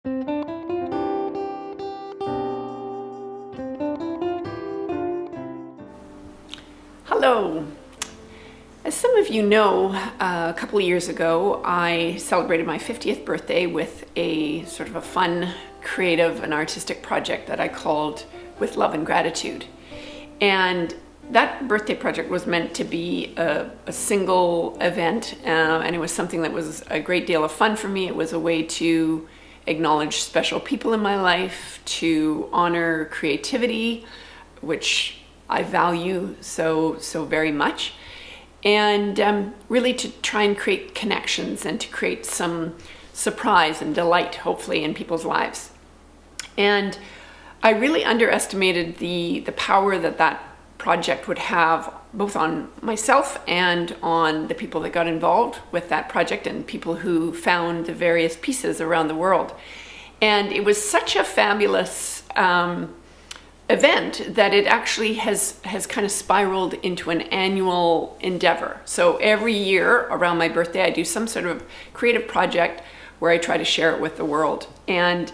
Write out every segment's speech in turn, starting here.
Hello. As some of you know, a couple of years ago, I celebrated my 50th birthday with a sort of a fun, creative, and artistic project that I called With Love and Gratitude. And that birthday project was meant to be a single event, and it was something that was a great deal of fun for me. It was a way to acknowledge special people in my life, to honor creativity, which I value so very much, and really to try and create connections and to create some surprise and delight, hopefully, in people's lives. And I really underestimated the power that project would have both on myself and on the people that got involved with that project and people who found the various pieces around the world. And it was such a fabulous event that it actually has kind of spiraled into an annual endeavor. So every year around my birthday, I do some sort of creative project where I try to share it with the world. And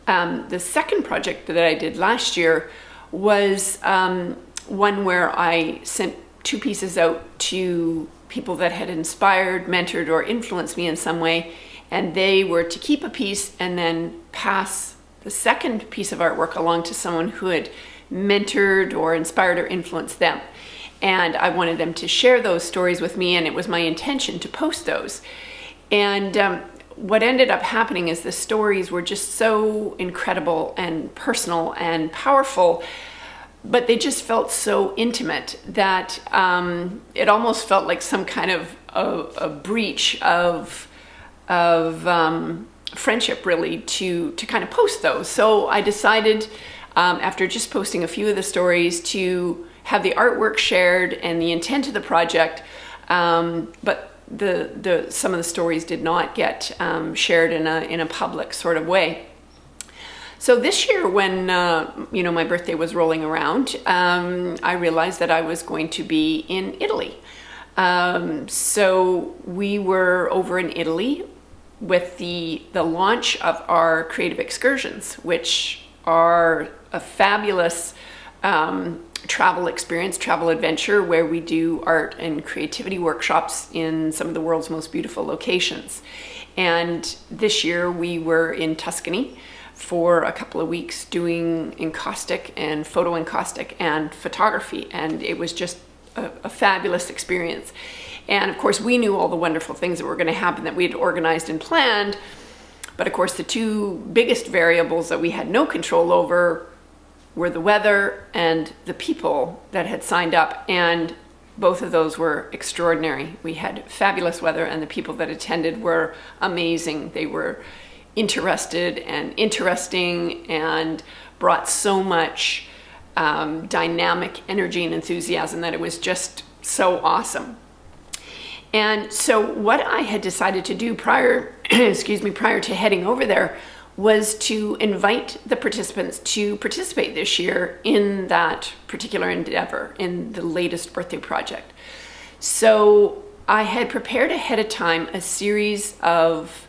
the second project that I did last year was one where I sent 2 pieces out to people that had inspired, mentored, or influenced me in some way, and they were to keep a piece and then pass the second piece of artwork along to someone who had mentored or inspired or influenced them. And I wanted them to share those stories with me, and it was my intention to post those. And what ended up happening is the stories were just so incredible and personal and powerful, but they just felt so intimate that it almost felt like some kind of a breach of friendship, really, to kind of post those. So I decided, after just posting a few of the stories, to have the artwork shared and the intent of the project, but some of the stories did not get shared in a public sort of way. So this year, when my birthday was rolling around, I realized that I was going to be in Italy. So we were over in Italy with the launch of our creative excursions, which are a fabulous travel experience, travel adventure, where we do art and creativity workshops in some of the world's most beautiful locations. And this year we were in Tuscany for a couple of weeks doing encaustic and photo encaustic and photography, and it was just a fabulous experience. And of course, we knew all the wonderful things that were going to happen that we had organized and planned. But of course, the 2 biggest variables that we had no control over were the weather and the people that had signed up. And both of those were extraordinary. We had fabulous weather, and the people that attended were amazing. They were interested and interesting and brought so much dynamic energy and enthusiasm that it was just so awesome. And so what I had decided to do prior to heading over there was to invite the participants to participate this year in that particular endeavor, in the latest birthday project. So I had prepared ahead of time a series of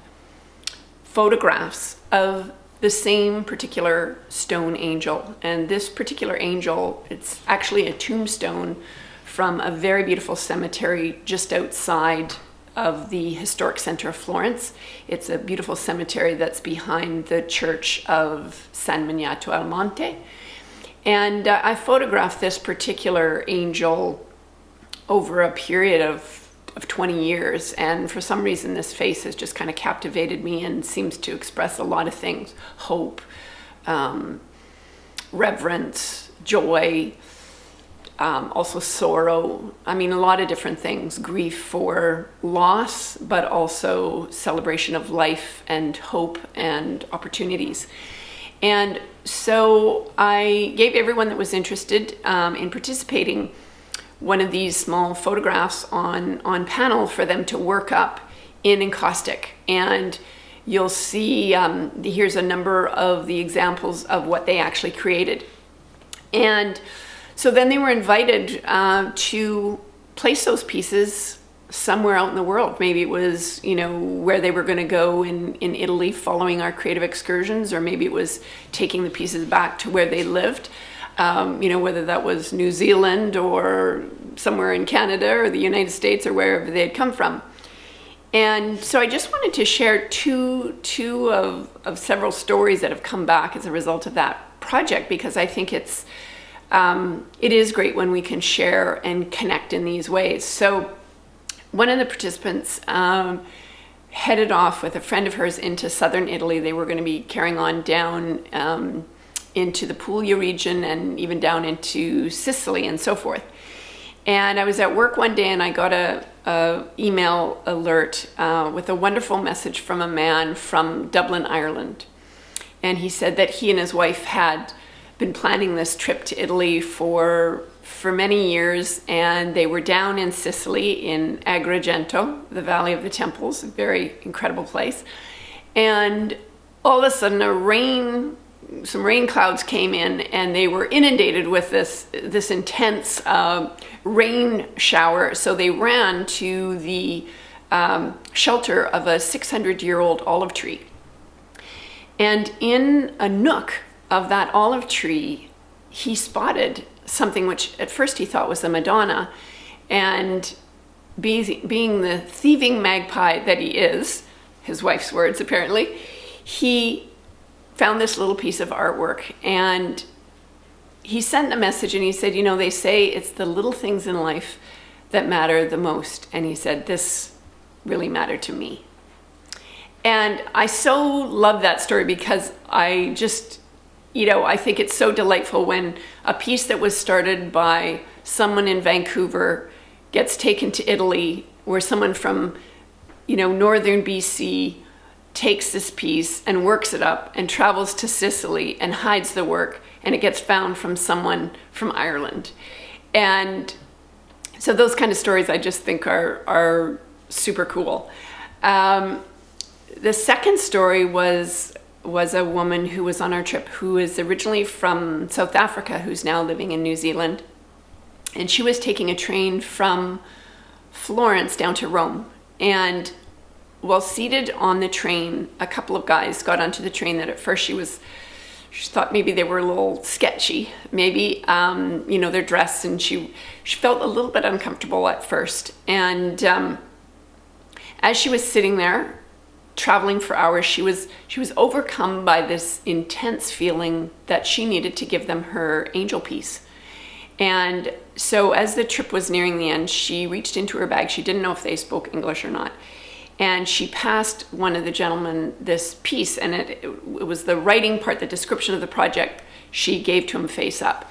photographs of the same particular stone angel. And this particular angel, it's actually a tombstone from a very beautiful cemetery just outside of the historic center of Florence. It's a beautiful cemetery that's behind the church of San Miniato al Monte. And I photographed this particular angel over a period of 20 years. And for some reason, this face has just kind of captivated me and seems to express a lot of things: hope, reverence, joy, also sorrow. I mean, a lot of different things. Grief for loss, but also celebration of life and hope and opportunities. And so I gave everyone that was interested in participating one of these small photographs on panel for them to work up in Encaustic. And you'll see, here's a number of the examples of what they actually created. And so then they were invited to place those pieces somewhere out in the world. Maybe it was, where they were going to go in Italy following our creative excursions, or maybe it was taking the pieces back to where they lived, whether that was New Zealand or somewhere in Canada or the United States or wherever they had come from. And so I just wanted to share two of several stories that have come back as a result of that project, because I think it is great when we can share and connect in these ways. So one of the participants headed off with a friend of hers into southern Italy. They were going to be carrying on down into the Puglia region and even down into Sicily and so forth. And I was at work one day and I got a email alert with a wonderful message from a man from Dublin, Ireland. And he said that he and his wife had been planning this trip to Italy for many years, and they were down in Sicily in Agrigento, the Valley of the Temples, a very incredible place. And all of a sudden some rain clouds came in, and they were inundated with this intense rain shower. So they ran to the shelter of a 600-year-old olive tree. And in a nook of that olive tree, he spotted something which at first he thought was the Madonna. And being the thieving magpie that he is, his wife's words apparently, he found this little piece of artwork, and he sent a message and he said, they say it's the little things in life that matter the most. And he said, this really mattered to me. And I so love that story because I just, I think it's so delightful when a piece that was started by someone in Vancouver gets taken to Italy, where someone from, northern BC takes this piece and works it up and travels to Sicily and hides the work, and it gets found from someone from Ireland. And so those kind of stories I just think are super cool. The second story was a woman who was on our trip who is originally from South Africa, who's now living in New Zealand. And she was taking a train from Florence down to Rome. And while seated on the train, a couple of guys got onto the train that at first she thought maybe they were a little sketchy. Maybe, their dress, and she felt a little bit uncomfortable at first. And as she was sitting there, traveling for hours, she was overcome by this intense feeling that she needed to give them her angel piece. And so as the trip was nearing the end, she reached into her bag. She didn't know if they spoke English or not. And she passed one of the gentlemen this piece, and it was the writing part, the description of the project she gave to him face up.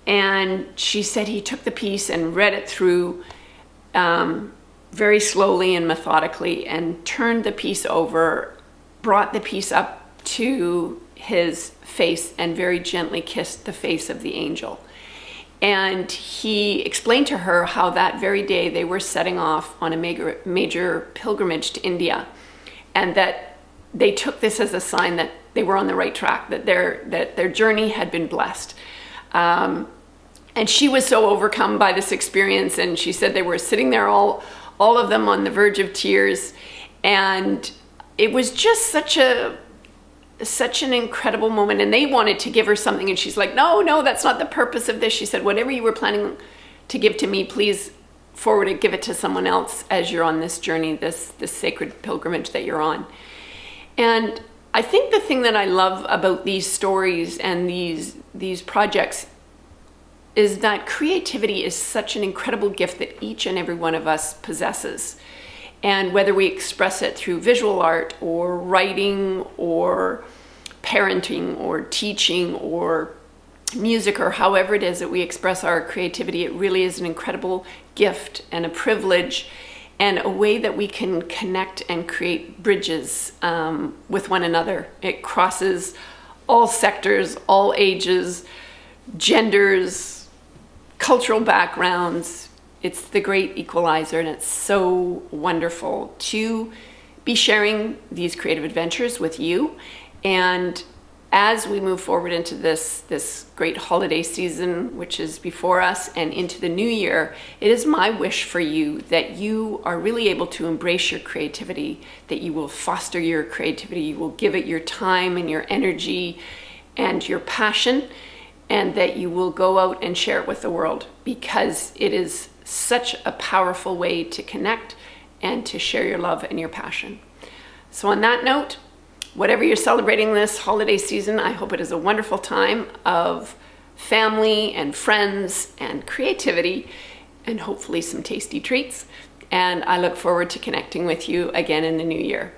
And she said he took the piece and read it through very slowly and methodically, and turned the piece over, brought the piece up to his face, and very gently kissed the face of the angel. And he explained to her how that very day they were setting off on a major pilgrimage to India, and that they took this as a sign that they were on the right track, that their journey had been blessed. And she was so overcome by this experience, and she said they were sitting there all of them on the verge of tears, and it was just such an incredible moment. And they wanted to give her something, and she's like, no, that's not the purpose of this. She said, whatever you were planning to give to me, please forward it, give it to someone else as you're on this journey, this sacred pilgrimage that you're on. And I think the thing that I love about these stories and these projects is that creativity is such an incredible gift that each and every one of us possesses. And whether we express it through visual art or writing or parenting or teaching or music, or however it is that we express our creativity, it really is an incredible gift and a privilege, and a way that we can connect and create bridges with one another. It crosses all sectors, all ages, genders, cultural backgrounds. It's the great equalizer, and it's so wonderful to be sharing these creative adventures with you. And as we move forward into this great holiday season, which is before us, and into the new year, it is my wish for you that you are really able to embrace your creativity, that you will foster your creativity, you will give it your time and your energy and your passion, and that you will go out and share it with the world, because it is such a powerful way to connect and to share your love and your passion. So on that note, whatever you're celebrating this holiday season, I hope it is a wonderful time of family and friends and creativity, and hopefully some tasty treats. And I look forward to connecting with you again in the new year.